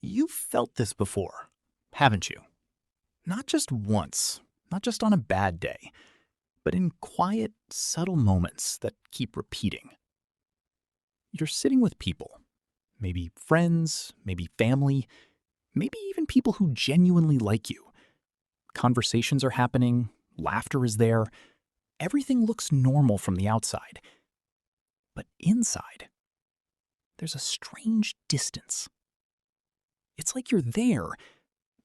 You've felt this before, haven't you? Not just once, not just on a bad day, but in quiet, subtle moments that keep repeating. You're sitting with people, maybe friends, maybe family, maybe even people who genuinely like you. Conversations are happening, laughter is there, everything looks normal from the outside. But inside, there's a strange distance. It's like you're there,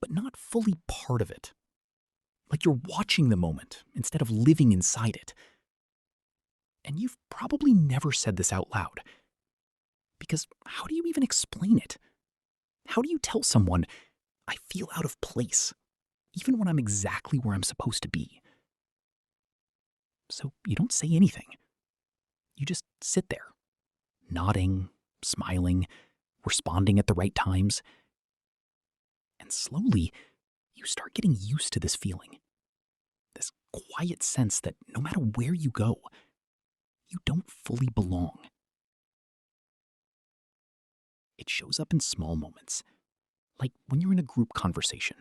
but not fully part of it. Like you're watching the moment instead of living inside it. And you've probably never said this out loud. Because how do you even explain it? How do you tell someone, I feel out of place, even when I'm exactly where I'm supposed to be? So you don't say anything. You just sit there, nodding, smiling, responding at the right times. And slowly, you start getting used to this feeling. This quiet sense that no matter where you go, you don't fully belong. It shows up in small moments, like when you're in a group conversation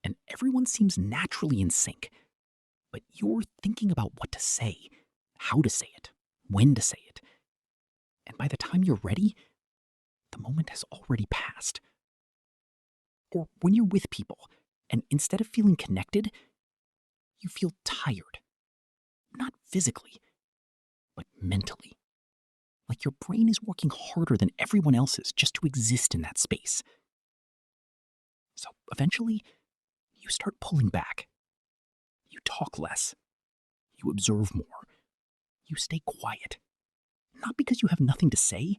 and everyone seems naturally in sync, but you're thinking about what to say, how to say it, when to say it. And by the time you're ready, the moment has already passed. Or when you're with people and instead of feeling connected, you feel tired. Not physically, but mentally. Like your brain is working harder than everyone else's just to exist in that space. So eventually, you start pulling back. You talk less. You observe more. You stay quiet. Not because you have nothing to say,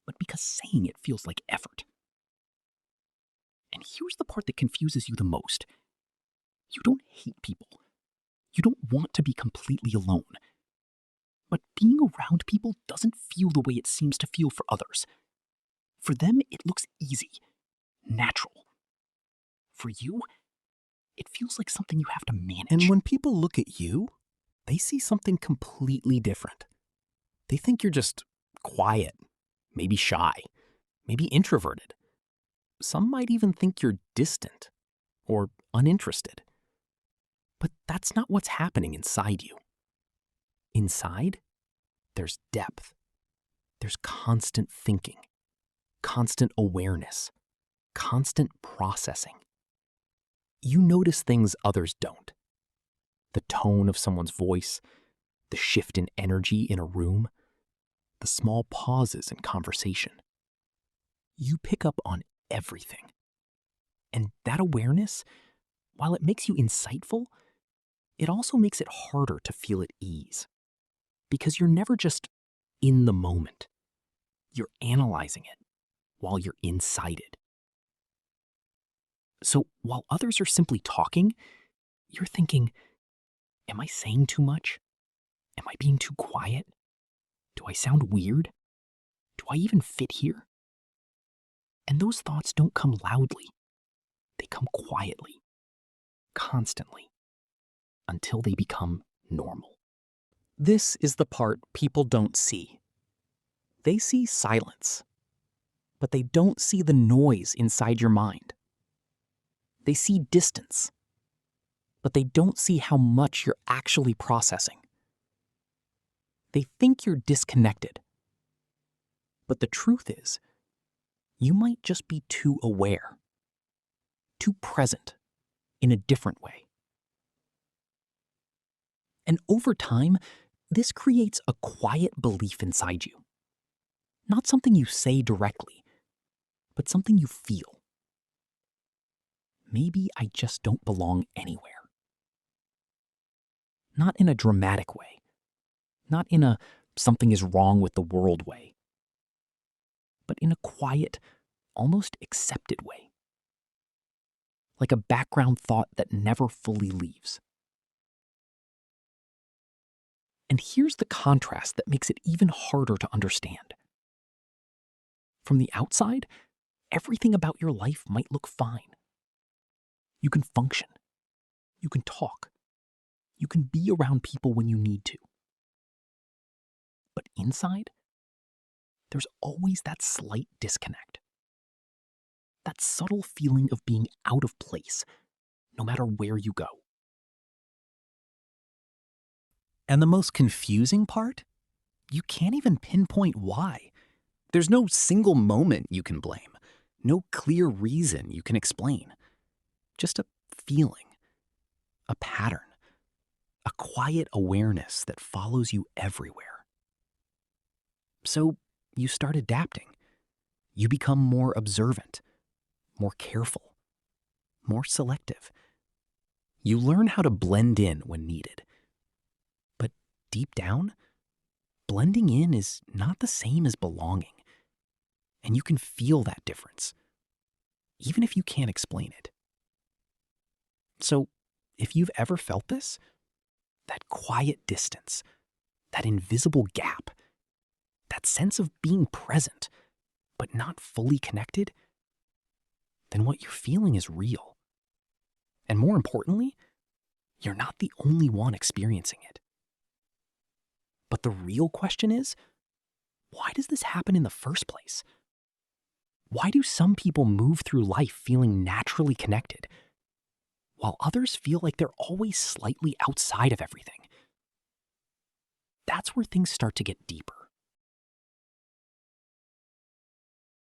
but because saying it feels like effort. And here's the part that confuses you the most. You don't hate people. You don't want to be completely alone. But being around people doesn't feel the way it seems to feel for others. For them, it looks easy, natural. For you, it feels like something you have to manage. And when people look at you, they see something completely different. They think you're just quiet, maybe shy, maybe introverted. Some might even think you're distant or uninterested. But that's not what's happening inside you. Inside, there's depth. There's constant thinking, constant awareness, constant processing. You notice things others don't. The tone of someone's voice, the shift in energy in a room, the small pauses in conversation. You pick up on everything. And that awareness, while it makes you insightful, it also makes it harder to feel at ease. Because you're never just in the moment. You're analyzing it while you're inside it. So while others are simply talking, you're thinking, am I saying too much? Am I being too quiet? Do I sound weird? Do I even fit here? And those thoughts don't come loudly. They come quietly, constantly, until they become normal. This is the part people don't see. They see silence, but they don't see the noise inside your mind. They see distance, but they don't see how much you're actually processing. They think you're disconnected, but the truth is, you might just be too aware, too present in a different way. And over time, this creates a quiet belief inside you. Not something you say directly, but something you feel. Maybe I just don't belong anywhere. Not in a dramatic way. Not in a something is wrong with the world way. But in a quiet, almost accepted way. Like a background thought that never fully leaves. And here's the contrast that makes it even harder to understand. From the outside, everything about your life might look fine. You can function. You can talk. You can be around people when you need to. But inside, there's always that slight disconnect. that subtle feeling of being out of place, no matter where you go. And the most confusing part? You can't even pinpoint why. There's no single moment you can blame, no clear reason you can explain. Just a feeling, a pattern, a quiet awareness that follows you everywhere. So you start adapting. You become more observant, more careful, more selective. You learn how to blend in when needed. But deep down, blending in is not the same as belonging. And you can feel that difference, even if you can't explain it. So, if you've ever felt this, that quiet distance, that invisible gap, that sense of being present, but not fully connected, then what you're feeling is real. And more importantly, you're not the only one experiencing it. But the real question is, why does this happen in the first place? Why do some people move through life feeling naturally connected, while others feel like they're always slightly outside of everything? That's where things start to get deeper.